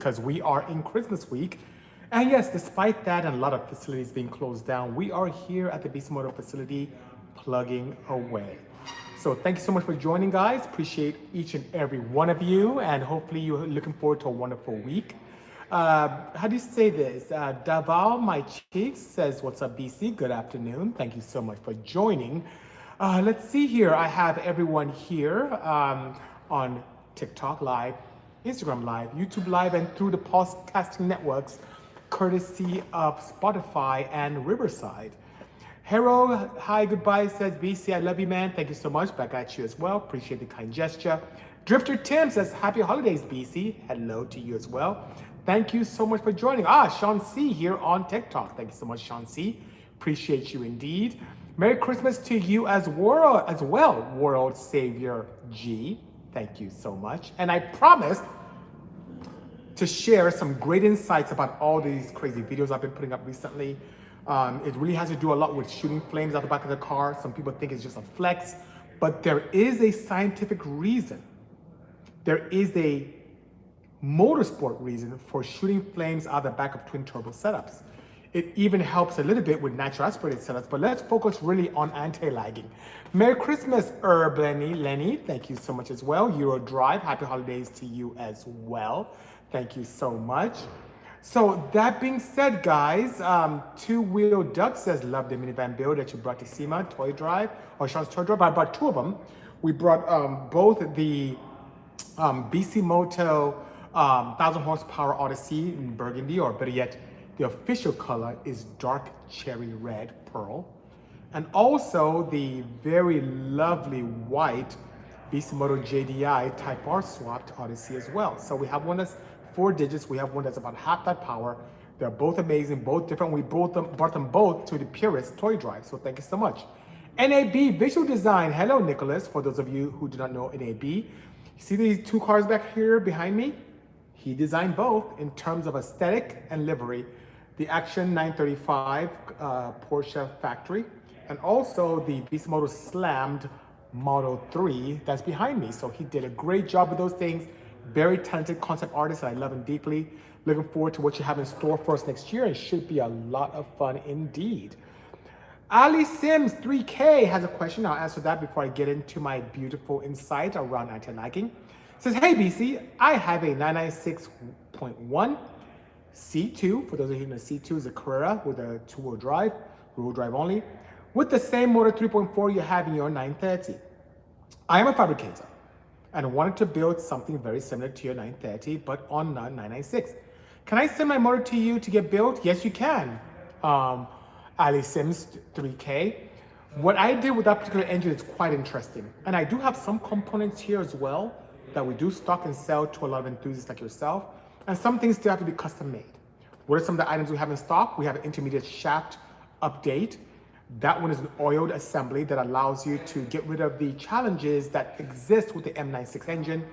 because we are in Christmas week. And yes, despite that and a lot of facilities being closed down, we are here at the Bisimoto facility plugging away. So thank you so much for joining, guys. Appreciate each and every one of you, and hopefully you're looking forward to a wonderful week. How do you say this? Daval, my cheeks, says, what's up, BC? Good afternoon. Thank you so much for joining. Let's see here. I have everyone here on TikTok Live, Instagram Live, YouTube Live, and through the podcasting networks, courtesy of Spotify and Riverside. Harold, hi, goodbye, says BC, I love you, man. Thank you so much. Back at you as well. Appreciate the kind gesture. Drifter Tim says, happy holidays, BC. Hello to you as well. Thank you so much for joining. Sean C here on TikTok. Thank you so much, Sean C. Appreciate you indeed. Merry Christmas to you as well, World Savior G. Thank you so much. And I promised to share some great insights about all these crazy videos I've been putting up recently. It really has to do a lot with shooting flames out the back of the car. Some people think it's just a flex, but there is a scientific reason. There is a motorsport reason for shooting flames out the back of twin turbo setups. It even helps a little bit with natural aspirated setups, but let's focus really on anti-lagging. Merry Christmas, Lenny. Thank you so much as well. Euro Drive, happy holidays to you as well. Thank you so much. So that being said, guys, Two Wheel Duck says, love the minivan build that you brought to SEMA, Toy Drive, or Sean's Toy Drive. I brought two of them. We brought both the Bisimoto 1000 horsepower Odyssey in burgundy, or better yet, the official color is dark cherry red pearl. And also the very lovely white Bisimoto JDI Type R swapped Odyssey as well. So we have one that's 4 digits, we have one that's about half that power. They're both amazing, both different. We brought them both to the purest Toy Drive, so thank you so much. NAB Visual Design, hello Nicholas, for those of you who do not know NAB. You see these two cars back here behind me? He designed both in terms of aesthetic and livery. The Action 935 Porsche factory, and also the Bisimoto Slammed Model 3 that's behind me. So he did a great job with those things. Very talented concept artist, and I love him deeply. Looking forward to what you have in store for us next year. It should be a lot of fun indeed. Ali Sims 3K has a question. I'll answer that before I get into my beautiful insight around anti-lagging. Says, hey BC, I have a 996.1 C2, for those of you who know, C2 is a Carrera with a 2-wheel drive, rear-wheel drive only, with the same motor 3.4 you have in your 930. I am a fabricator and wanted to build something very similar to your 930, but on 996. Can I send my motor to you to get built? Yes, you can, Ali Sims 3K. What I did with that particular engine is quite interesting. And I do have some components here as well that we do stock and sell to a lot of enthusiasts like yourself. And some things still have to be custom made. What are some of the items we have in stock? We have an intermediate shaft update. That one is an oiled assembly that allows you to get rid of the challenges that exist with the M96 engine,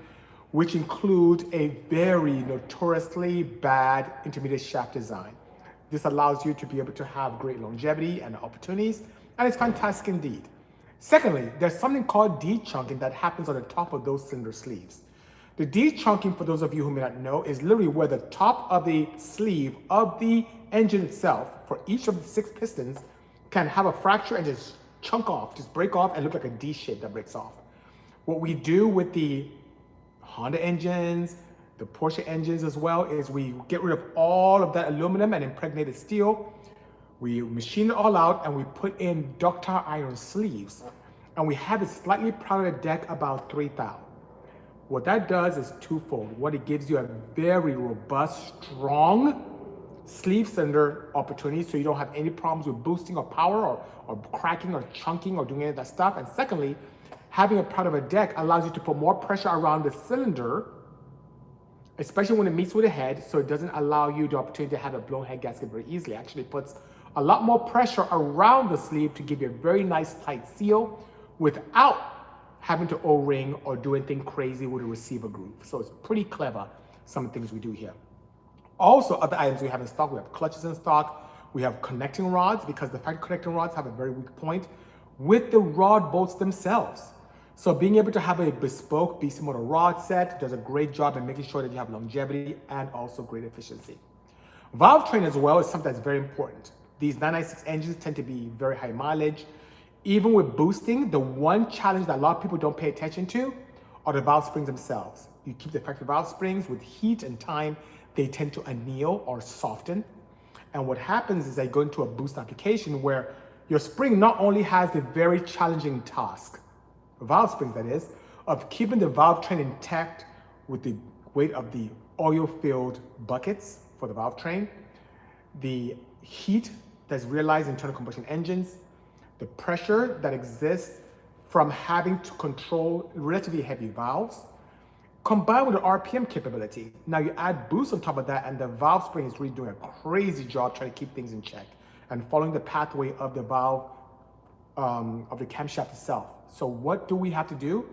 which include a very notoriously bad intermediate shaft design. This allows you to be able to have great longevity and opportunities, and it's fantastic indeed. Secondly, there's something called de-chunking that happens on the top of those cylinder sleeves. The de-chunking, for those of you who may not know, is literally where the top of the sleeve of the engine itself, for each of the 6 pistons, can have a fracture and just chunk off, just break off and look like a D shape that breaks off. What we do with the Honda engines, the Porsche engines as well, is we get rid of all of that aluminum and impregnated steel. We machine it all out and we put in ductile iron sleeves. And we have it slightly proud of the deck about 3 thou. What that does is twofold. What it gives you a very robust, strong sleeve cylinder opportunity, so you don't have any problems with boosting or power or cracking or chunking or doing any of that stuff. And secondly, having a part of a deck allows you to put more pressure around the cylinder, especially when it meets with the head, so it doesn't allow you the opportunity to have a blown head gasket very easily. It actually puts a lot more pressure around the sleeve to give you a very nice tight seal without having to O-ring or do anything crazy with a receiver groove. So it's pretty clever, some of the things we do here. Also, other items we have in stock, we have clutches in stock, we have connecting rods, because the factory connecting rods have a very weak point with the rod bolts themselves. So being able to have a bespoke Bisimoto rod set does a great job in making sure that you have longevity and also great efficiency. Valve train as well is something that's very important. These 996 engines tend to be very high mileage. Even with boosting, the one challenge that a lot of people don't pay attention to are the valve springs themselves. You keep the factory valve springs with heat and time, they tend to anneal or soften. And what happens is they go into a boost application where your spring not only has the very challenging task, valve springs that is, of keeping the valve train intact with the weight of the oil-filled buckets for the valve train, the heat that's realized in internal combustion engines, the pressure that exists from having to control relatively heavy valves, combined with the RPM capability. Now you add boost on top of that and the valve spring is really doing a crazy job trying to keep things in check and following the pathway of the valve, of the camshaft itself. So what do we have to do?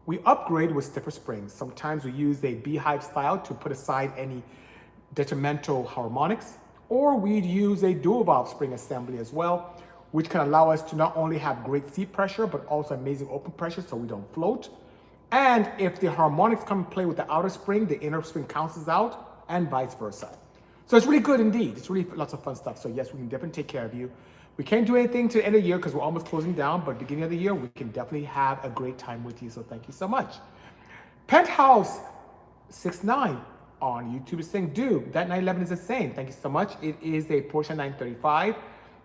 We upgrade with stiffer springs. Sometimes we use a beehive style to put aside any detrimental harmonics, or we'd use a dual valve spring assembly as well, which can allow us to not only have great seat pressure, but also amazing open pressure so we don't float. And if the harmonics come and play with the outer spring, the inner spring cancels out and vice versa. So it's really good indeed. It's really lots of fun stuff. So yes, we can definitely take care of you. We can't do anything to the end of the year because we're almost closing down, but beginning of the year, we can definitely have a great time with you. So thank you so much. Penthouse 69 on YouTube is saying, dude, that 911 is insane. Thank you so much. It is a Porsche 935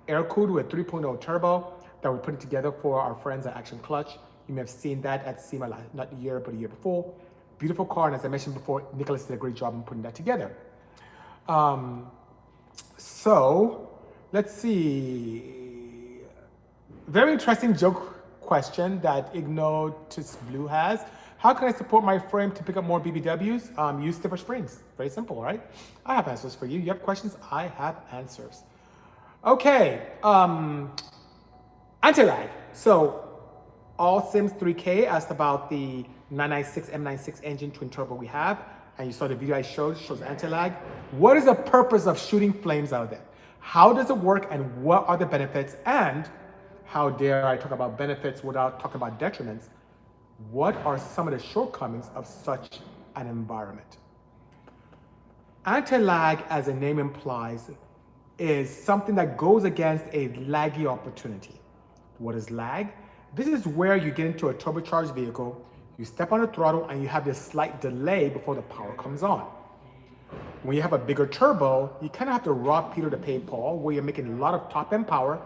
air-cooled with 3.0 turbo that we're putting together for our friends at Action Clutch. You may have seen that at SEMA, not a year, but a year before. Beautiful car, and as I mentioned before, Nicholas did a great job in putting that together. So let's see. Very interesting joke question that Ignotus Blue has. How can I support my frame to pick up more BBWs? Use stiffer springs. Very simple, right? I have answers for you. You have questions? I have answers. Okay, anti-lag. So All Sims 3K asked about the 996 M96 engine twin turbo we have, and you saw the video I showed, shows anti-lag. What is the purpose of shooting flames out of there? How does it work and what are the benefits? And how dare I talk about benefits without talking about detriments? What are some of the shortcomings of such an environment? Anti-lag, as the name implies, is something that goes against a laggy opportunity. What is lag? This is where you get into a turbocharged vehicle, you step on the throttle and you have this slight delay before the power comes on. When you have a bigger turbo, you kind of have to rob Peter to pay Paul, where you're making a lot of top end power,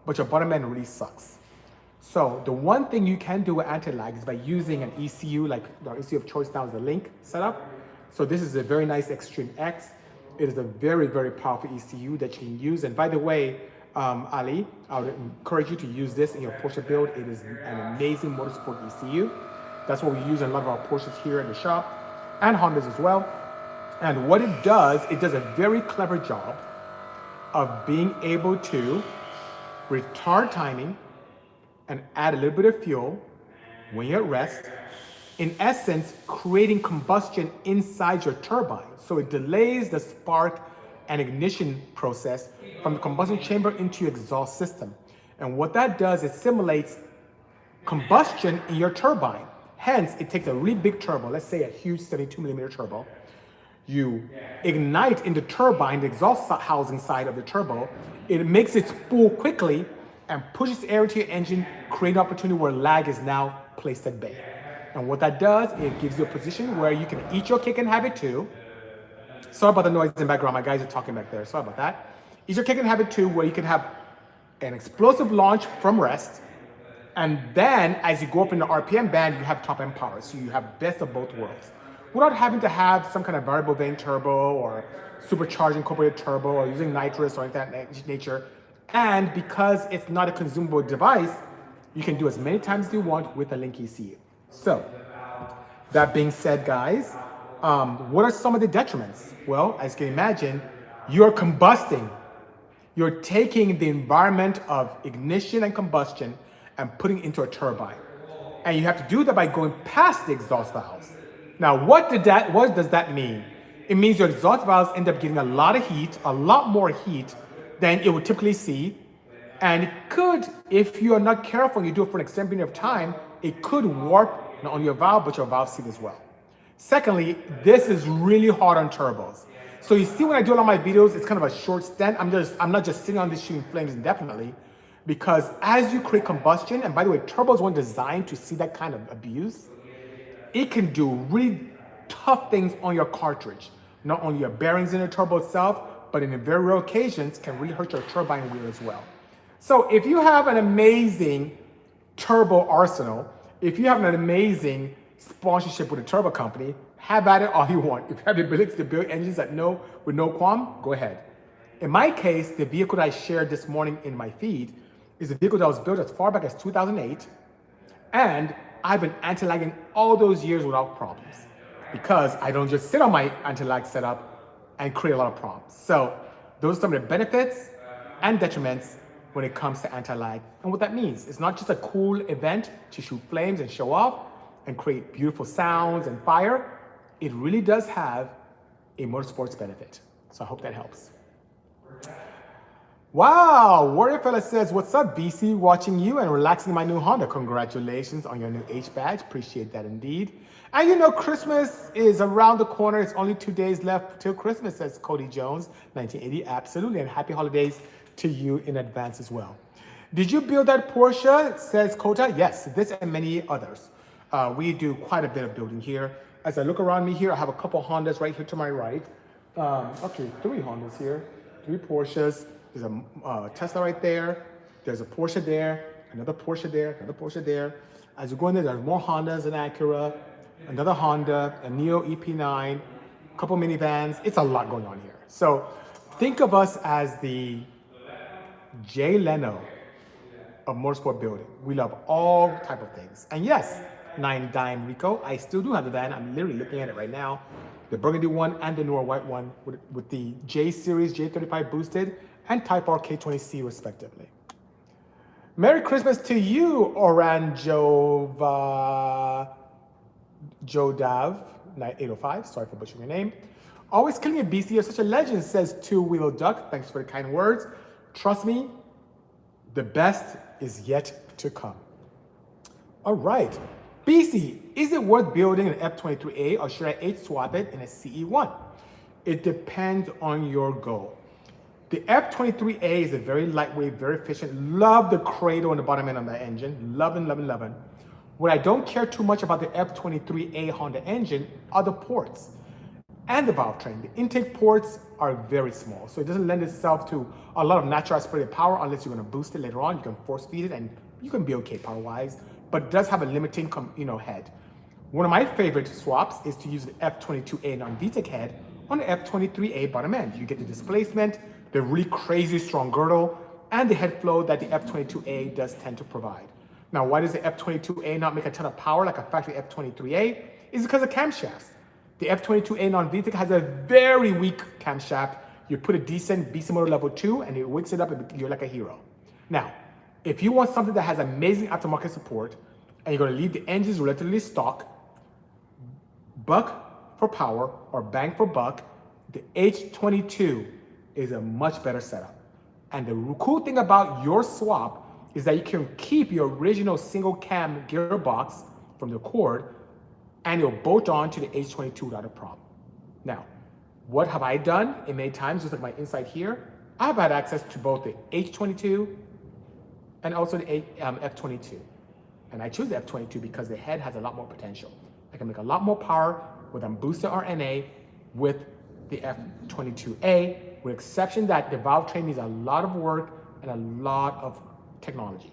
but your bottom end really sucks. So the one thing you can do with anti-lag is by using an ECU, like our ECU of choice now is the Link setup. So this is a very nice Extreme X. It is a very, very powerful ECU that you can use. And by the way, Ali, I would encourage you to use this in your Porsche build. It is an amazing motorsport ECU. That's what we use in a lot of our Porsches here in the shop and Hondas as well. And what it does a very clever job of being able to retard timing and add a little bit of fuel when you're at rest, in essence, creating combustion inside your turbine. So it delays the spark and ignition process from the combustion chamber into your exhaust system. And what that does is simulates combustion in your turbine. Hence, it takes a really big turbo, let's say a huge 72mm turbo. You ignite in the turbine, the exhaust housing side of the turbo. It makes it spool quickly and pushes air into your engine, creating an opportunity where lag is now placed at bay. And what that does, it gives you a position where you can eat your cake and have it too. Sorry about the noise in the background, my guys are talking back there, sorry about that. Eat your cake and have it too, where you can have an explosive launch from rest, and then as you go up in the RPM band, you have top end power. So you have best of both worlds, without having to have some kind of variable vane turbo or supercharged incorporated turbo or using nitrous or anything of that nature. And because it's not a consumable device, you can do as many times as you want with a Link ECU. So that being said, guys, what are some of the detriments? Well, as you can imagine, you're combusting. You're taking the environment of ignition and combustion and putting it into a turbine. And you have to do that by going past the exhaust valves. Now, what does that mean? It means your exhaust valves end up getting a lot of heat, a lot more heat than it would typically see. And it could, if you are not careful and you do it for an extended period of time, it could warp not only your valve, but your valve seat as well. Secondly, this is really hard on turbos. So you see when I do a lot of my videos, it's kind of a short stint. I'm not just sitting on this shooting flames indefinitely, because as you create combustion, and by the way, turbos weren't designed to see that kind of abuse, it can do really tough things on your cartridge. Not only your bearings in the turbo itself, but in very rare occasions can really hurt your turbine wheel as well. So if you have an amazing turbo arsenal, if you have an amazing sponsorship with a turbo company, have at it all you want. If you have the ability to build engines with no qualm, go ahead. In my case, the vehicle that I shared this morning in my feed is a vehicle that was built as far back as 2008, and I've been anti-lagging all those years without problems, because I don't just sit on my anti-lag setup and create a lot of problems. So those are some of the benefits and detriments when it comes to anti-lag. And what that means, it's not just a cool event to shoot flames and show off and create beautiful sounds and fire. It really does have a motorsports benefit. So I hope that helps. Wow, Warrior Fella says, what's up, BC? Watching you and relaxing in my new Honda. Congratulations on your new H badge. Appreciate that indeed. And you know, Christmas is around the corner. It's only 2 days left till Christmas, says Cody Jones, 1980. Absolutely, and happy holidays to you in advance as well. Did you build that Porsche, says Kota? Yes, this and many others. We do quite a bit of building here. As I look around me here, I have a couple Hondas right here to my right. Okay, 3 Hondas here, 3 Porsches. There's a Tesla right there. There's a Porsche there, another Porsche there, another Porsche there. As you go in there's more Hondas, an Acura, another Honda, a Neo EP9, a couple minivans. It's a lot going on here. So think of us as the Jay Leno of motorsport building. We love all type of things. And yes, 9 Dime Rico, I still do have the van. I'm literally looking at it right now. The burgundy one and the newer white one with the J Series J35 boosted and Type R K20C respectively. Merry Christmas to you, Oranjova Jodav 805. Sorry for butchering your name. Always killing it, BC. You're such a legend, says Two Wheel Duck. Thanks for the kind words. Trust me, the best is yet to come. All right. BC, is it worth building an F23A or should I H-swap it in a CE1? It depends on your goal. The F23A is a very lightweight, very efficient. Love the cradle on the bottom end of that engine. Loving, loving, loving. What I don't care too much about the F23A Honda engine are the ports and the valve train. The intake ports are very small, so it doesn't lend itself to a lot of natural aspirated power unless you're going to boost it later on. You can force feed it and you can be okay power-wise, but it does have a limiting head. One of my favorite swaps is to use the F22A non-VTEC head on the F23A bottom end. You get the displacement, the really crazy strong girdle, and the head flow that the F22A does tend to provide. Now, why does the F22A not make a ton of power like a factory F23A? Is because of camshafts. The F22A non-VTEC has a very weak camshaft. You put a decent Bisimoto level 2 and it wakes it up and you're like a hero. Now, if you want something that has amazing aftermarket support and you're going to leave the engines relatively stock, buck for power or bang for buck, the H22 is a much better setup. And the cool thing about your swap is that you can keep your original single cam gearbox from the Accord and you'll bolt on to the H22 without a problem. Now, what have I done in many times, just like my inside here? I've had access to both the H22 and also the F22. And I choose the F22 because the head has a lot more potential. I can make a lot more power with a booster RNA with the F22A, with exception that the valve train needs a lot of work and a lot of technology.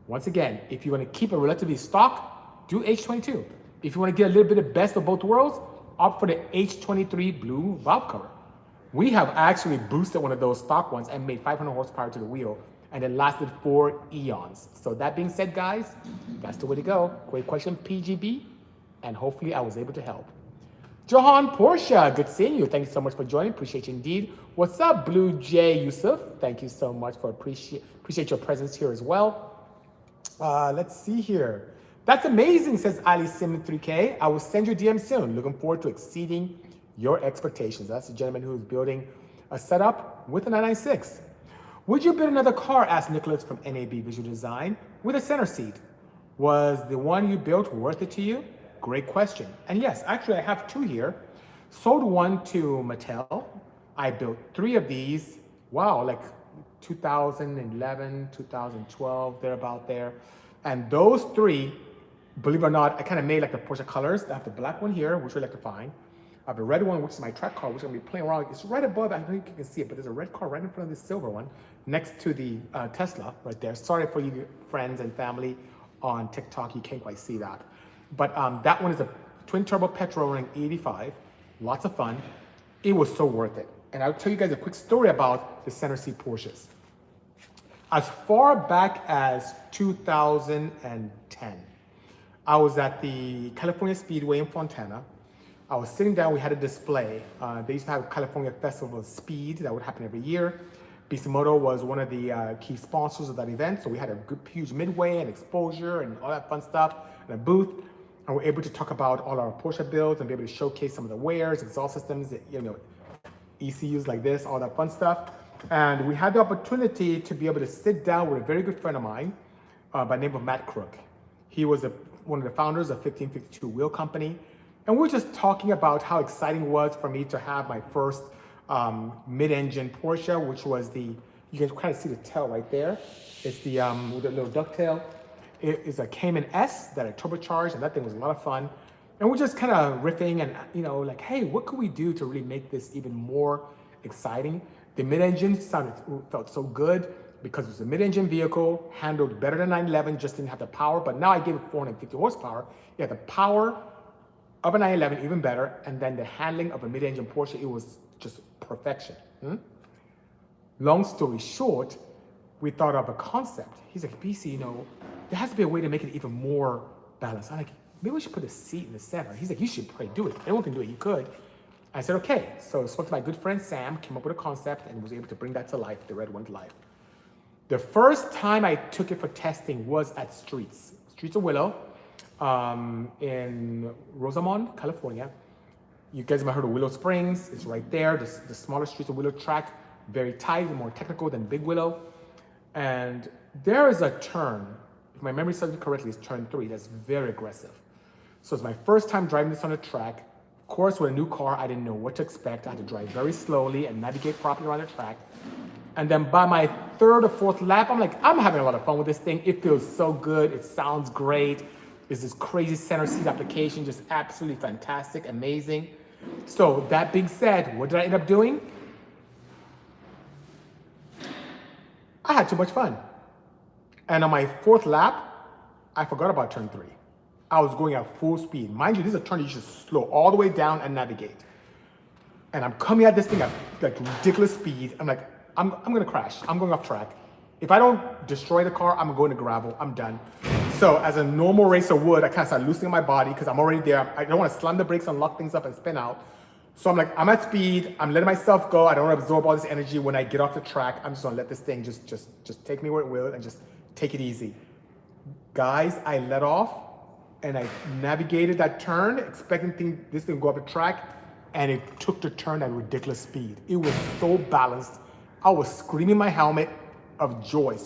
Once again, if you want to keep it relatively stock, do H22. If you want to get a little bit of best of both worlds, opt for the H23 blue valve cover. We have actually boosted one of those stock ones and made 500 horsepower to the wheel, and it lasted 4 eons. So that being said, guys, that's the way to go. Great question, PGB, and hopefully I was able to help. Johan Porsche, good seeing you. Thank you so much for joining. Appreciate you indeed. What's up, Blue J Yusuf? Thank you so much for appreciate your presence here as well. Let's see here. That's amazing, says Ali Sim 3K. I will send you a DM soon. Looking forward to exceeding your expectations. That's the gentleman who's building a setup with a 996. Would you build another car, asked Nicholas from NAB Visual Design, with a center seat? Was the one you built worth it to you? Great question. And yes, actually I have two here. Sold one to Mattel. I built three of these. Wow, like 2011, 2012, they're about there. And those three, believe it or not, I kind of made like the Porsche colors. I have the black one here, which we like to find. I have the red one, which is my track car, which I'm gonna be playing around. It's right above, I don't think you can see it, but there's a red car right in front of the silver one, next to the Tesla right there. Sorry for you friends and family on TikTok, you can't quite see that. But that one is a twin turbo petrol running 85, lots of fun. It was so worth it. And I'll tell you guys a quick story about the center seat Porsches. As far back as 2010, I was at the California Speedway in Fontana. I was sitting down, we had a display. They used to have a California Festival of Speed that would happen every year. Bisimoto was one of the key sponsors of that event. So we had a good, huge midway and exposure and all that fun stuff and a booth. And we're able to talk about all our Porsche builds and be able to showcase some of the wares, exhaust systems, you know, ECUs like this, all that fun stuff. And we had the opportunity to be able to sit down with a very good friend of mine by the name of Matt Crook. He was one of the founders of 1552 Wheel Company. And we were just talking about how exciting it was for me to have my first mid-engine Porsche, which was you can kind of see the tail right there. It's the with the little ducktail. It is a Cayman S that I turbocharged, and that thing was a lot of fun. And we're just kind of riffing and, you know, like, hey, what could we do to really make this even more exciting? The mid-engine felt so good because it was a mid-engine vehicle, handled better than 911, just didn't have the power. But now I gave it 450 horsepower. You had the power of a 911, even better. And then the handling of a mid-engine Porsche, it was just perfection. Long story short, we thought of a concept. He's like, BC, you know, there has to be a way to make it even more balanced. I'm like, maybe we should put a seat in the center. He's like, you should probably do it. Anyone can do it, you could. I said, okay. So I spoke to my good friend Sam, came up with a concept and was able to bring that to life, the red one to life. The first time I took it for testing was at Streets of Willow in Rosamond, California. You guys might have heard of Willow Springs. It's right there, the smaller Streets of Willow track, very tight and more technical than Big Willow. And there is a turn, if my memory serves me correctly, it's turn 3, that's very aggressive. So it's my first time driving this on a track. Of course, with a new car, I didn't know what to expect. I had to drive very slowly and navigate properly around the track. And then by my third or fourth lap, I'm like, I'm having a lot of fun with this thing. It feels so good. It sounds great. There's this crazy center seat application, just absolutely fantastic, amazing. So that being said, what did I end up doing? I had too much fun. And on my fourth lap, I forgot about turn 3. I was going at full speed. Mind you, this is a turn you should slow all the way down and navigate. And I'm coming at this thing at like ridiculous speed. I'm like, I'm gonna crash. I'm going off track. If I don't destroy the car, I'm gonna go into gravel. I'm done. So as a normal racer would, I kind of start loosening my body because I'm already there. I don't want to slam the brakes and lock things up and spin out. So I'm like, I'm at speed. I'm letting myself go. I don't want to absorb all this energy when I get off the track. I'm just gonna let this thing just take me where it will and just take it easy. Guys, I let off and I navigated that turn, expecting this thing to go off the track, and it took the turn at ridiculous speed. It was so balanced. I was screaming my helmet of joy,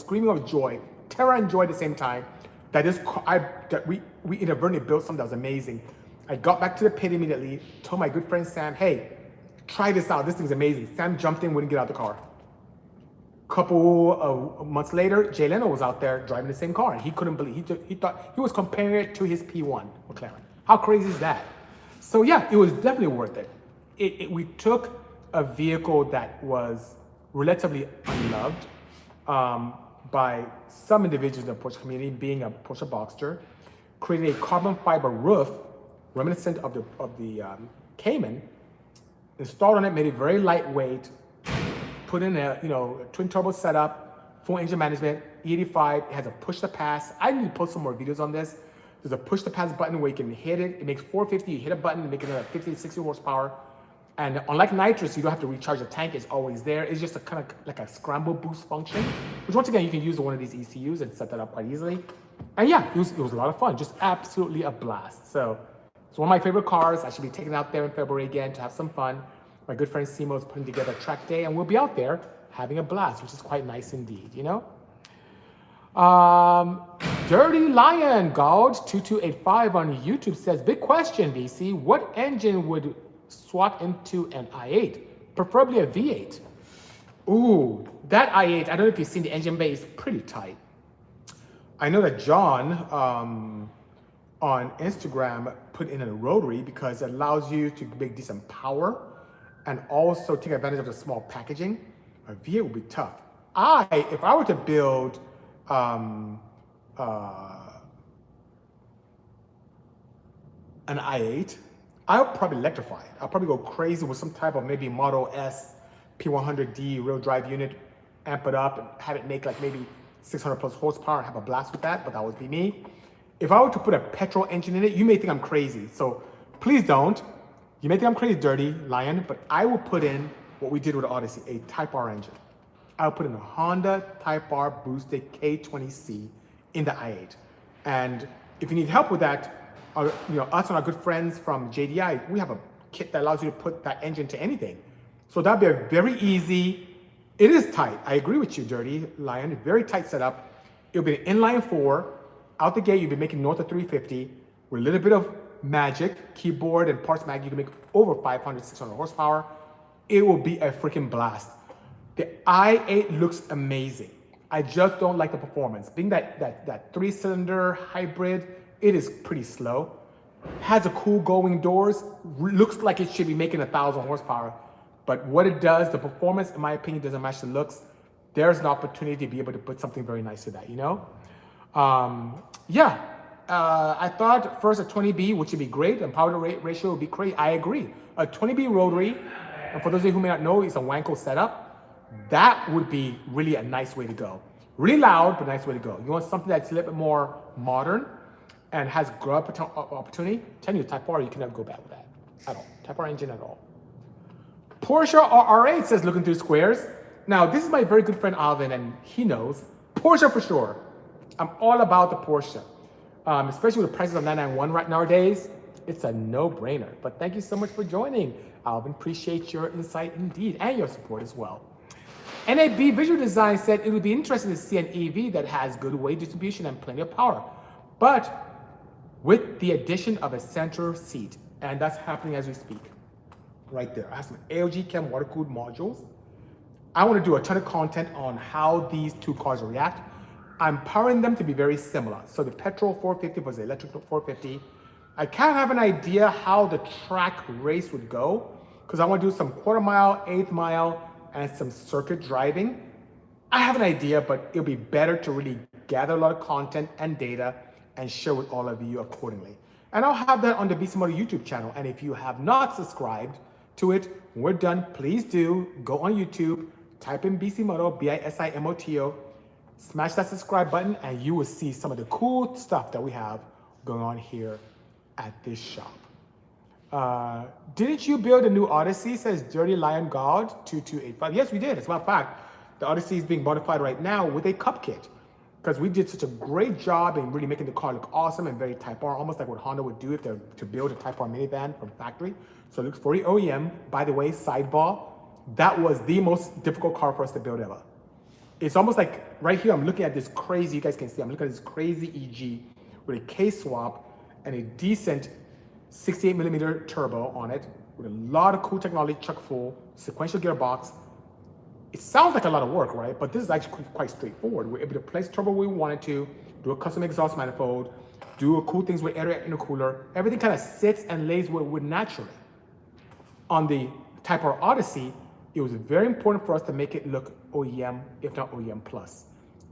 terror and joy at the same time, that we inadvertently built something that was amazing. I got back to the pit immediately, told my good friend Sam, hey, try this out, this thing's amazing. Sam jumped in, wouldn't get out of the car. Couple of months later, Jay Leno was out there driving the same car, and he couldn't believe, he thought, he was comparing it to his P1 McLaren. How crazy is that? So yeah, it was definitely worth it. We took a vehicle that was relatively unloved by some individuals in the Porsche community, being a Porsche Boxster, created a carbon fiber roof reminiscent of the Cayman, installed on it, made it very lightweight, put in a twin turbo setup, full engine management, E85. It has a push to pass. I need to post some more videos on this. There's a push to pass button where you can hit it. It makes 450. You hit a button, make it another 50 to 60 horsepower. And unlike nitrous, you don't have to recharge the tank. It's always there. It's just a kind of like a scramble boost function, which once again, you can use one of these ECUs and set that up quite easily. And yeah, it was a lot of fun. Just absolutely a blast. So it's one of my favorite cars. I should be taking it out there in February again to have some fun. My good friend Simo is putting together a track day, and we'll be out there having a blast, which is quite nice indeed, you know? Dirty Lion God 2285 on YouTube says, big question, BC. What engine would swap into an i8? Preferably a V8. Ooh, that i8, I don't know if you've seen the engine bay, it's pretty tight. I know that John on Instagram put in a rotary because it allows you to make decent power and also take advantage of the small packaging. A V8 would be tough. If I were to build an i8, I would probably electrify it. I'll probably go crazy with some type of maybe Model S P100D real drive unit, amp it up and have it make like maybe 600 plus horsepower and have a blast with that, but that would be me. If I were to put a petrol engine in it, you may think I'm crazy. So please don't. You may think I'm crazy, Dirty Lion, but I will put in what we did with the Odyssey, a Type R engine. I'll put in a Honda Type R boosted K20C in the i8. And if you need help with that, us and our good friends from JDI, we have a kit that allows you to put that engine to anything. So that'd be a very easy, it is tight. I agree with you, Dirty Lion, very tight setup. It'll be an inline 4. Out the gate, you'll be making north of 350 with a little bit of magic, keyboard and parts mag, you can make over 500, 600 horsepower. It will be a freaking blast. The i8 looks amazing. I just don't like the performance. Being that 3-cylinder hybrid, it is pretty slow. Has a cool going doors, looks like it should be making 1,000 horsepower. But what it does, the performance, in my opinion, doesn't match the looks. There's an opportunity to be able to put something very nice to that, I thought first a 20B, which would be great, and power to rate ratio would be great. I agree. A 20B rotary, and for those of you who may not know, it's a Wanko setup. That would be really a nice way to go. Really loud, but nice way to go. You want something that's a little bit more modern and has growth opportunity? Tell you, Type R, you can never go bad with that at all. Type R engine at all. Porsche R8 says, looking through squares. Now, this is my very good friend Alvin, and he knows. Porsche for sure. I'm all about the Porsche. Especially with the prices of 991 right nowadays, it's a no-brainer. But thank you so much for joining, Alvin. Appreciate your insight indeed, and your support as well. NAB Visual Design said it would be interesting to see an EV that has good weight distribution and plenty of power, but with the addition of a center seat, and that's happening as we speak. Right there, I have some AOG Chem water-cooled modules. I want to do a ton of content on how these two cars react. I'm powering them to be very similar. So the petrol 450 was the electric 450. I kind of have an idea how the track race would go because I want to do some quarter mile, eighth mile, and some circuit driving. I have an idea, but it'll be better to really gather a lot of content and data and share with all of you accordingly. And I'll have that on the Bisimoto YouTube channel. And if you have not subscribed to it, when we're done, please do go on YouTube, type in Bisimoto, Bisimoto, smash that subscribe button, and you will see some of the cool stuff that we have going on here at this shop. Didn't you build a new Odyssey, says Dirty Lion God 2285. Yes, we did. As a matter of fact, the Odyssey is being modified right now with a cup kit because we did such a great job in really making the car look awesome and very Type R, almost like what Honda would do if they're to build a Type R minivan from factory. So it looks very OEM. By the way, sidebar, that was the most difficult car for us to build ever. It's almost like right here, I'm looking at this crazy, you guys can see, I'm looking at this crazy EG with a K-swap and a decent 68mm turbo on it with a lot of cool technology, chuck full, sequential gearbox. It sounds like a lot of work, right? But this is actually quite straightforward. We're able to place turbo where we wanted to, do a custom exhaust manifold, do cool things with air intercooler. Everything kind of sits and lays where it would naturally. On the Type R Odyssey, it was very important for us to make it look OEM, if not OEM plus.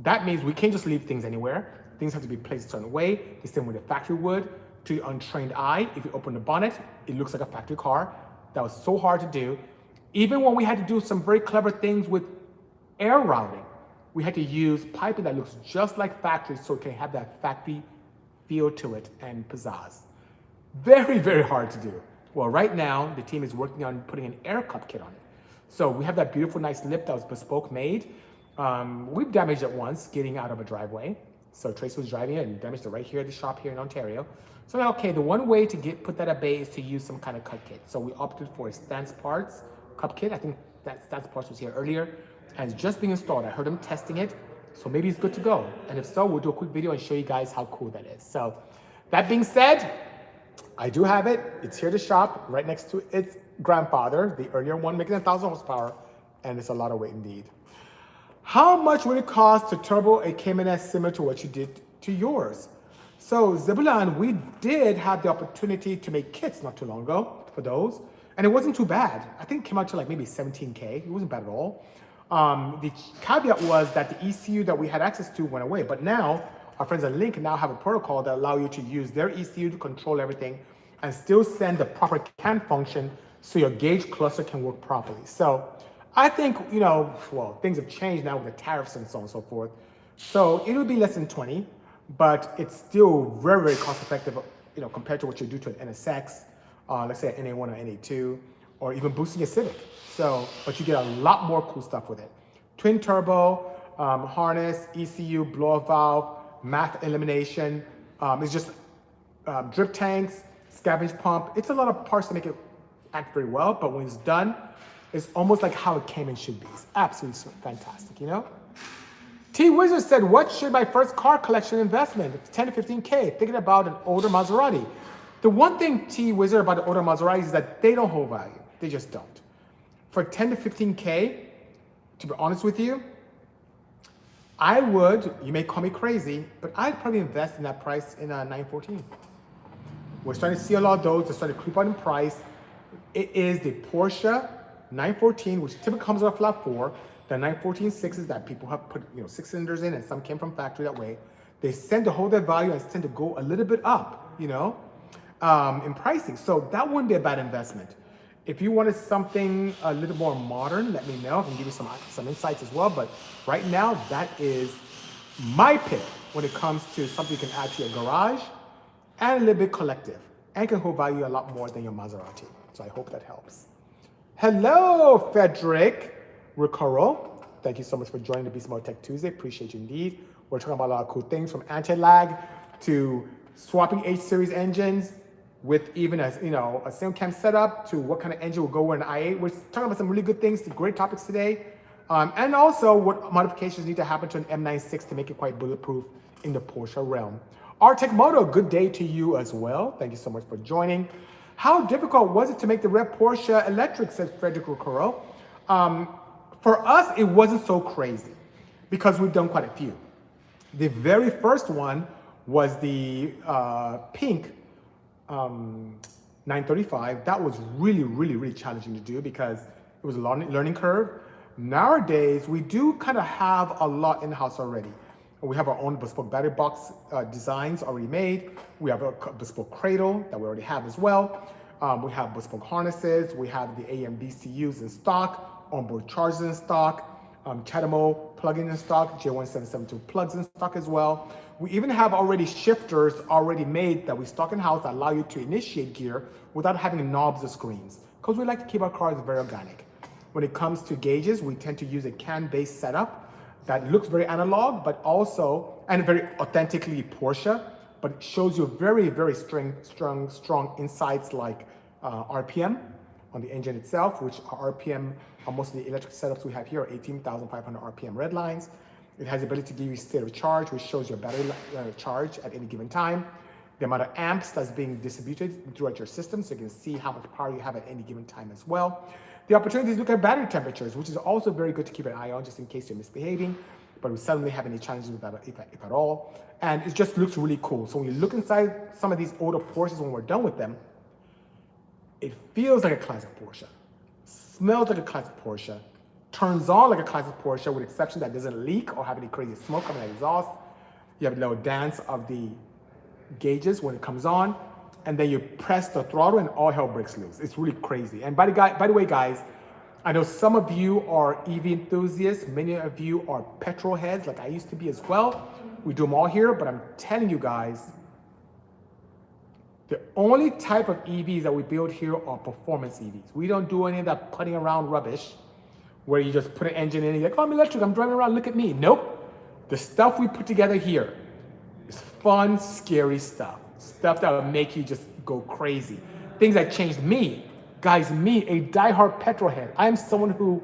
That means we can't just leave things anywhere. Things have to be placed a certain way, the same way the factory would. To the untrained eye, if you open the bonnet, it looks like a factory car. That was so hard to do. Even when we had to do some very clever things with air routing, we had to use piping that looks just like factory so it can have that factory feel to it and pizzazz. Very, very hard to do. Well, right now, the team is working on putting an air cup kit on it. So we have that beautiful, nice lip that was bespoke made. We've damaged it once getting out of a driveway. So Trace was driving it and damaged it right here at the shop here in Ontario. So okay, the one way to put that at bay is to use some kind of cut kit. So we opted for a Stance Parts cup kit. I think that Stance Parts was here earlier and it's just being installed. I heard them testing it. So maybe it's good to go. And if so, we'll do a quick video and show you guys how cool that is. So that being said, I do have it. It's here to shop right next to its grandfather, the earlier one making 1,000 horsepower, and it's a lot of weight indeed. How much would it cost to turbo a Cayman S similar to what you did to yours? So Zebulon, we did have the opportunity to make kits not too long ago for those, and it wasn't too bad. I think it came out to like maybe 17K. It wasn't bad at all. The caveat was that the ECU that we had access to went away, but now our friends at Link now have a protocol that allow you to use their ECU to control everything and still send the proper CAN function so your gauge cluster can work properly. So I think, you know, well, things have changed now with the tariffs and so on and so forth. So it would be less than 20, but it's still very, very cost effective, you know, compared to what you do to an NSX, let's say an NA1 or NA2, or even boosting a Civic. So, but you get a lot more cool stuff with it. Twin turbo, harness, ECU, blow-off valve, math elimination. It's just drip tanks, scavenge pump. It's a lot of parts to make it act very well, but when it's done, it's almost like how it came and should be. It's absolutely fantastic, you know? T-Wizard said, what should my first car collection investment? It's 10 to 15K, thinking about an older Maserati. The one thing T-Wizard about the older Maseratis is that they don't hold value. They just don't. For 10 to 15K, to be honest with you, I would, you may call me crazy, but I'd probably invest in that price in a 914. We're starting to see a lot of those. They're starting to creep out in price. It is the Porsche 914, which typically comes with a flat 4. The 914 6s that people have put, you know, 6 cylinders in, and some came from factory that way. They tend to hold their value and tend to go a little bit up, you know, in pricing. So that wouldn't be a bad investment. If you wanted something a little more modern, let me know. I can give you some insights as well. But right now, that is my pick when it comes to something you can add to your garage and a little bit collective and can hold value a lot more than your Maserati. So I hope that helps. Hello, Frederick Ricaro. Thank you so much for joining the Bisimoto Tech Tuesday. Appreciate you indeed. We're talking about a lot of cool things from anti-lag to swapping H-series engines with even a, you know, a single cam setup to what kind of engine will go in an i8. We're talking about some really good things, great topics today. And also what modifications need to happen to an M96 to make it quite bulletproof in the Porsche realm. Tech2sDay, good day to you as well. Thank you so much for joining. How difficult was it to make the red Porsche electric, says Frederick Ricaro. For us, it wasn't so crazy because we've done quite a few. The very first one was the pink 935. That was really challenging to do because it was a learning curve. Nowadays, we do kind of have a lot in-house already. We have our own bespoke battery box designs already made. We have a bespoke cradle that we already have as well. We have bespoke harnesses. We have the AM BCUs in stock, onboard chargers in stock, CHAdeMO plugin in stock, J1772 plugs in stock as well. We even have already shifters already made that we stock in-house that allow you to initiate gear without having knobs or screens, because we like to keep our cars very organic. When it comes to gauges, we tend to use a CAN-based setup that looks very analog, but also, and very authentically Porsche, but it shows you very strong insights like RPM on the engine itself, which are RPM, most of the electric setups we have here are 18,500 RPM red lines. It has the ability to give you state of charge, which shows your battery charge at any given time, the amount of amps that's being distributed throughout your system, so you can see how much power you have at any given time as well. The opportunity to look at battery temperatures, which is also very good to keep an eye on just in case you're misbehaving, but we suddenly have any challenges with that, if at all. And it just looks really cool. So when you look inside some of these older Porsches when we're done with them, it feels like a classic Porsche, smells like a classic Porsche, turns on like a classic Porsche with the exception that doesn't leak or have any crazy smoke coming out of exhaust. You have a little dance of the gauges when it comes on, and then you press the throttle and all hell breaks loose. It's really crazy. And by the way, guys, I know some of you are EV enthusiasts. Many of you are petrol heads like I used to be as well. We do them all here, but I'm telling you guys, the only type of EVs that we build here are performance EVs. We don't do any of that putting around rubbish where you just put an engine in and you're like, oh, I'm electric, I'm driving around, look at me. Nope. The stuff we put together here is fun, scary stuff. Stuff that will make you just go crazy. Things that changed me. Guys, me, a diehard petrol head. I am someone who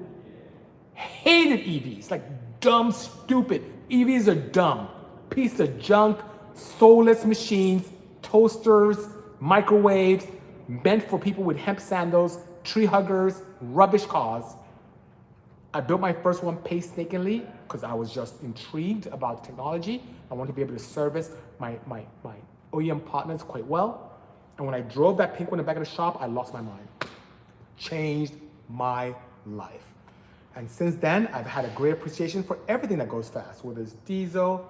hated EVs, like dumb, stupid. EVs are dumb. Piece of junk, soulless machines, toasters, microwaves, meant for people with hemp sandals, tree huggers, rubbish cars. I built my first one painstakingly because I was just intrigued about technology. I wanted to be able to service my OEM partners quite well. And when I drove that pink one in the back of the shop, I lost my mind. Changed my life. And since then, I've had a great appreciation for everything that goes fast, whether it's diesel,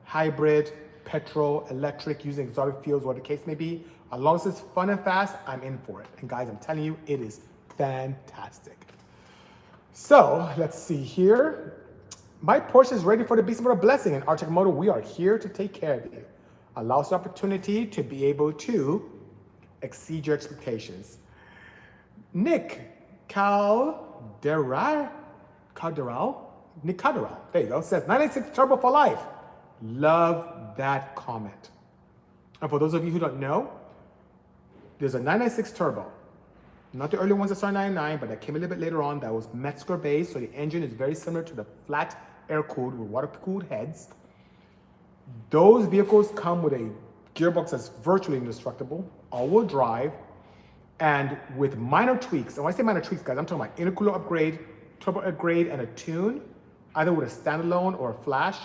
hybrid, petrol, electric, using exotic fuels, whatever the case may be. As long as it's fun and fast, I'm in for it. And guys, I'm telling you, it is fantastic. So let's see here. My Porsche is ready for the Bisimoto blessing, and Tech Moto, we are here to take care of you. Allow us the opportunity to be able to exceed your expectations. Nick Calderal, there you go, says 996 turbo for life. Love that comment. And for those of you who don't know, there's a 996 turbo. Not the early ones that started 99, but that came a little bit later on. That was Metzger based, so the engine is very similar to the flat air-cooled with water-cooled heads. Those vehicles come with a gearbox that's virtually indestructible, all-wheel drive, and with minor tweaks. And when I say minor tweaks, guys, I'm talking about intercooler upgrade, turbo upgrade, and a tune, either with a standalone or a flash.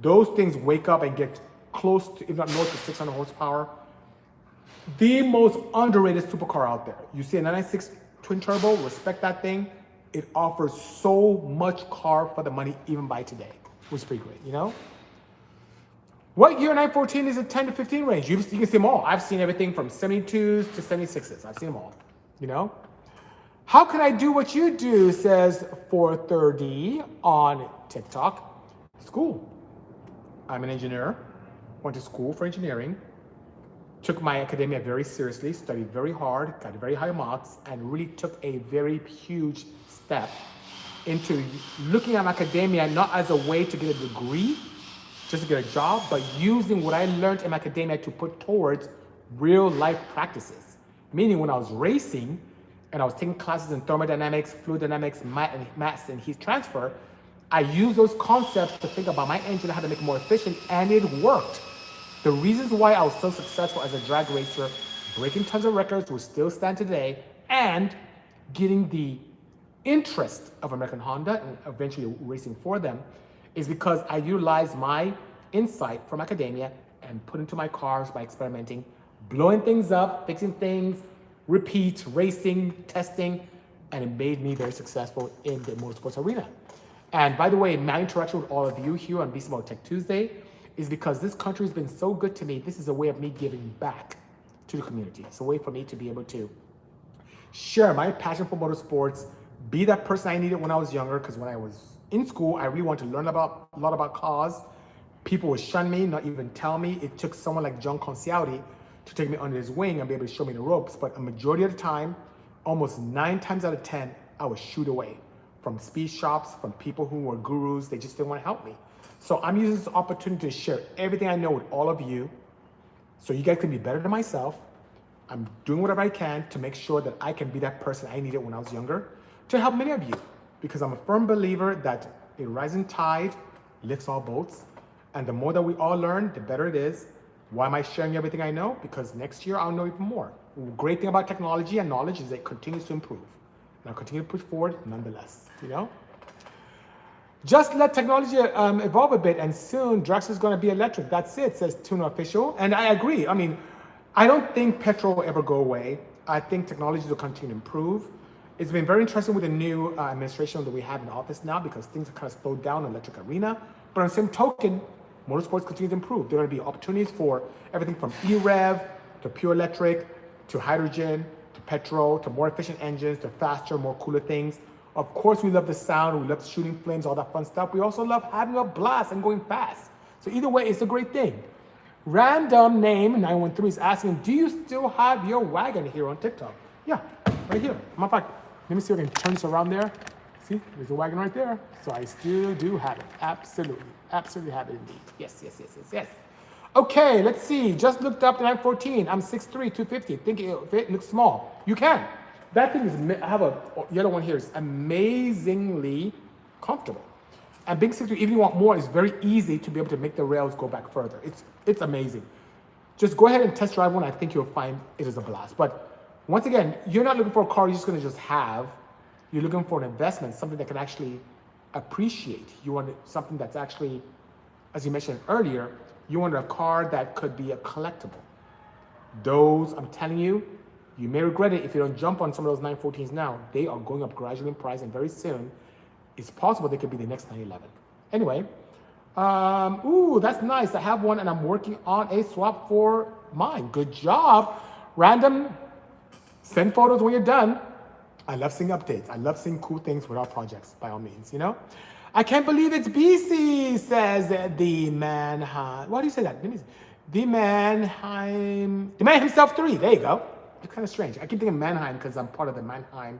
Those things wake up and get close to, if not north of 600 horsepower. The most underrated supercar out there. You see a 996 twin turbo, respect that thing. It offers so much car for the money even by today, which is pretty great, you know? What year 914 is a 10 to 15 range? You can see them all. I've seen everything from 72s to 76s. I've seen them all, you know? How can I do what you do, says 430 on TikTok. School. I'm an engineer, went to school for engineering, took my academia very seriously, studied very hard, got very high marks, and really took a very huge step into looking at academia not as a way to get a degree, just to get a job, but using what I learned in academia to put towards real life practices. Meaning when I was racing and I was taking classes in thermodynamics, fluid dynamics, maths, and heat transfer, I used those concepts to think about my engine, how to make it more efficient, and it worked. The reasons why I was so successful as a drag racer, breaking tons of records, which still stand today, and getting the interest of American Honda and eventually racing for them, is because I utilized my insight from academia and put into my cars by experimenting, blowing things up, fixing things, repeat, racing, testing, and it made me very successful in the motorsports arena. And by the way, my interaction with all of you here on Bisimoto Tech2sDay is because this country has been so good to me. This is a way of me giving back to the community. It's a way for me to be able to share my passion for motorsports, be that person I needed when I was younger, because when I was in school, I really wanted to learn a lot about cars. People would shun me, not even tell me. It took someone like John Concialdi to take me under his wing and be able to show me the ropes. But a majority of the time, almost 9 times out of 10, I was shooed away from speed shops, from people who were gurus. They just didn't want to help me. So I'm using this opportunity to share everything I know with all of you so you guys can be better than myself. I'm doing whatever I can to make sure that I can be that person I needed when I was younger to help many of you, because I'm a firm believer that a rising tide lifts all boats. And the more that we all learn, the better it is. Why am I sharing everything I know? Because next year I'll know even more. The great thing about technology and knowledge is that it continues to improve. And I'll continue to push forward nonetheless, you know? Just let technology evolve a bit, and soon Drax is going to be electric. That's it, says Tuna Official. And I agree. I mean, I don't think petrol will ever go away. I think technologies will continue to improve. It's been very interesting with the new administration that we have in office now, because things have kind of slowed down in the electric arena. But on the same token, motorsports continue to improve. There are going to be opportunities for everything from e-rev to pure electric to hydrogen to petrol to more efficient engines to faster, more cooler things. Of course, we love the sound, we love shooting flames, all that fun stuff. We also love having a blast and going fast. So either way, it's a great thing. Random name 913 is asking, do you still have your wagon here on TikTok? Yeah, right here. Matter of fact, let me see if I can turn this around there. See, there's a wagon right there. So I still do have it. Absolutely, absolutely have it indeed. Yes, yes, yes, yes, yes. Okay, let's see. Just looked up the 914. I'm 6'3", 250. Think it looks small. You can. That thing is, I have a yellow one here. It's amazingly comfortable. And Big 6, if you want more, it's very easy to be able to make the rails go back further. It's amazing. Just go ahead and test drive one. I think you'll find it is a blast. But once again, you're not looking for a car you're just going to just have. You're looking for an investment, something that can actually appreciate. You want something that's actually, as you mentioned earlier, you want a car that could be a collectible. Those, I'm telling you, you may regret it if you don't jump on some of those 914s now. They are going up gradually in price, and very soon, it's possible they could be the next 911. Anyway, ooh, that's nice. I have one, and I'm working on a swap for mine. Good job. Random, send photos when you're done. I love seeing updates. I love seeing cool things with our projects, by all means, you know? I can't believe it's BC, says the Mannheim. Why do you say that? The Mannheim himself 3. There you go. It's kind of strange. I keep thinking Mannheim because I'm part of the Mannheim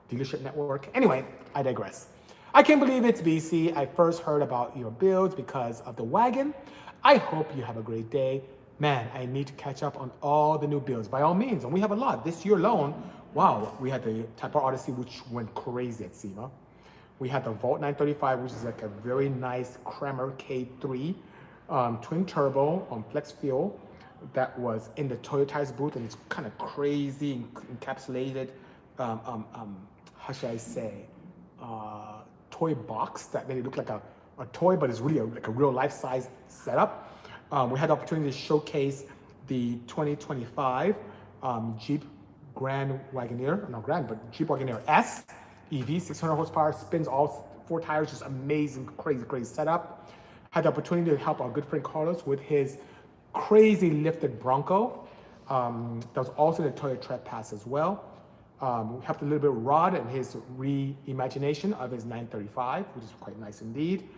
dealership network. Anyway, I digress. I can't believe it's BC. I first heard about your builds because of the wagon. I hope you have a great day. Man, I need to catch up on all the new builds, by all means. And we have a lot. This year alone, wow, we had the Type R Odyssey, which went crazy at SEMA. We had the Volt 935, which is like a very nice Kramer K3 twin turbo on flex fuel that was in the Toyota's booth, and it's kind of crazy encapsulated, how should I say, toy box that made it look like a toy, but it's really like a real life-size setup. We had the opportunity to showcase the 2025 Jeep Grand Wagoneer, not Grand, but Jeep Wagoneer S EV, 600 horsepower, spins all 4 tires, just amazing, crazy setup. Had the opportunity to help our good friend Carlos with his crazy lifted Bronco. That was also in the Toyota Tread Pass as well. We helped a little bit Rod and his reimagination of his 935, which is quite nice indeed.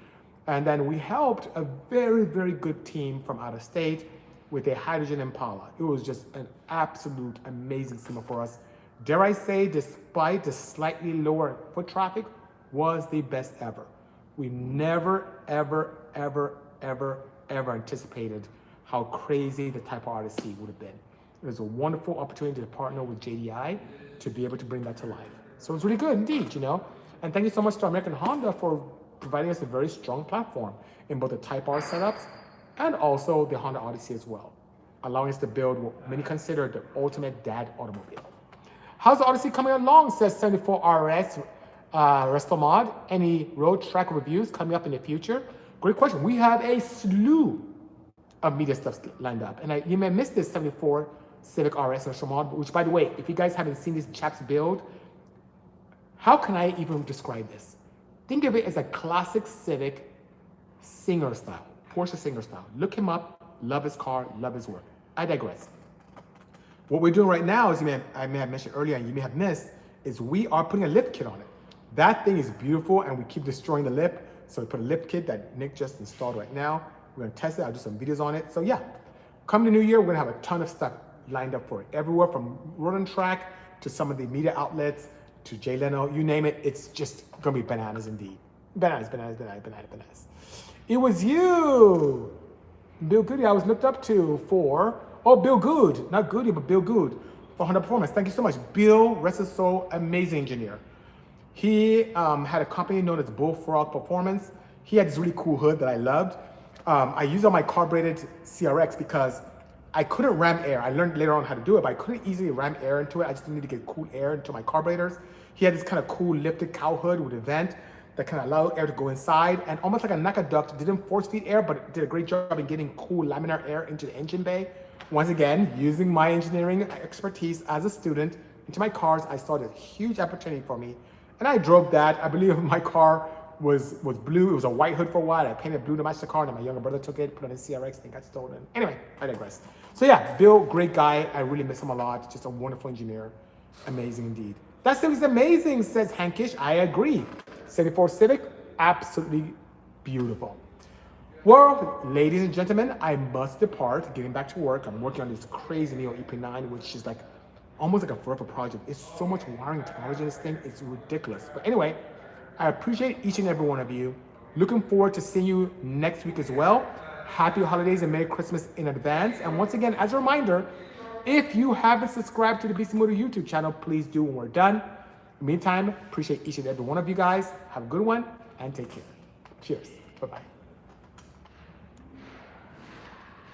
And then we helped a very, very good team from out of state with a hydrogen Impala. It was just an absolute amazing SEMA for us. Dare I say, despite the slightly lower foot traffic, was the best ever. We never, ever, ever, ever, ever anticipated how crazy the Type R Odyssey would have been. It was a wonderful opportunity to partner with JDI to be able to bring that to life. So it's really good indeed, you know. And thank you so much to American Honda for providing us a very strong platform in both the Type R setups and also the Honda Odyssey as well, allowing us to build what many consider the ultimate dad automobile. How's the Odyssey coming along, says 74RS Restomod. Any road track reviews coming up in the future? Great question. We have a slew of media stuff lined up. And you may miss this 74 Civic RS Restomod, which, by the way, if you guys haven't seen this chap's build, how can I even describe this? Think of it as a classic Civic Singer style, Porsche Singer style. Look him up, love his car, love his work. I digress. What we're doing right now, as I may have mentioned earlier and you may have missed, is we are putting a lift kit on it. That thing is beautiful and we keep destroying the lip. So we put a lift kit that Nick just installed right now. We're gonna test it, I'll do some videos on it. So yeah, come the new year, we're gonna have a ton of stuff lined up for it. Everywhere from road and track to some of the media outlets to Jay Leno, you name it, it's just gonna be bananas indeed. Bananas. It was you, Bill Goody, I was looked up to for, Bill Good, not Goody, but Bill Good for Honda Performance. Thank you so much. Bill, rest his soul, amazing engineer. He had a company known as Bullfrog Performance. He had this really cool hood that I loved. I used on my carbureted CRX because I couldn't ram air. I learned later on how to do it, but I couldn't easily ram air into it. I just needed to get cool air into my carburetors. He had this kind of cool lifted cow hood with a vent that kind of allowed air to go inside, and almost like a NACA duct, didn't force feed air, but it did a great job in getting cool laminar air into the engine bay. Once again, using my engineering expertise as a student into my cars, I saw this huge opportunity for me. And I drove that. I believe my car was blue. It was a white hood for a while. I painted blue to match the car, and then my younger brother took it, put it on his CRX, and it got stolen. Anyway, I digress. So yeah, Bill, great guy. I really miss him a lot. Just a wonderful engineer. Amazing indeed. That Civic's amazing, says Hankish. I agree. 74 Civic, absolutely beautiful. Well, ladies and gentlemen, I must depart, getting back to work. I'm working on this crazy Neo EP9, which is like almost like a forever project. It's so much wiring technology in this thing, it's ridiculous. But anyway, I appreciate each and every one of you. Looking forward to seeing you next week as well. Happy holidays and Merry Christmas in advance. And once again, as a reminder, if you haven't subscribed to the Bisimoto YouTube channel, please do when we're done. In the meantime, appreciate each and every one of you guys. Have a good one and take care. Cheers. Bye-bye.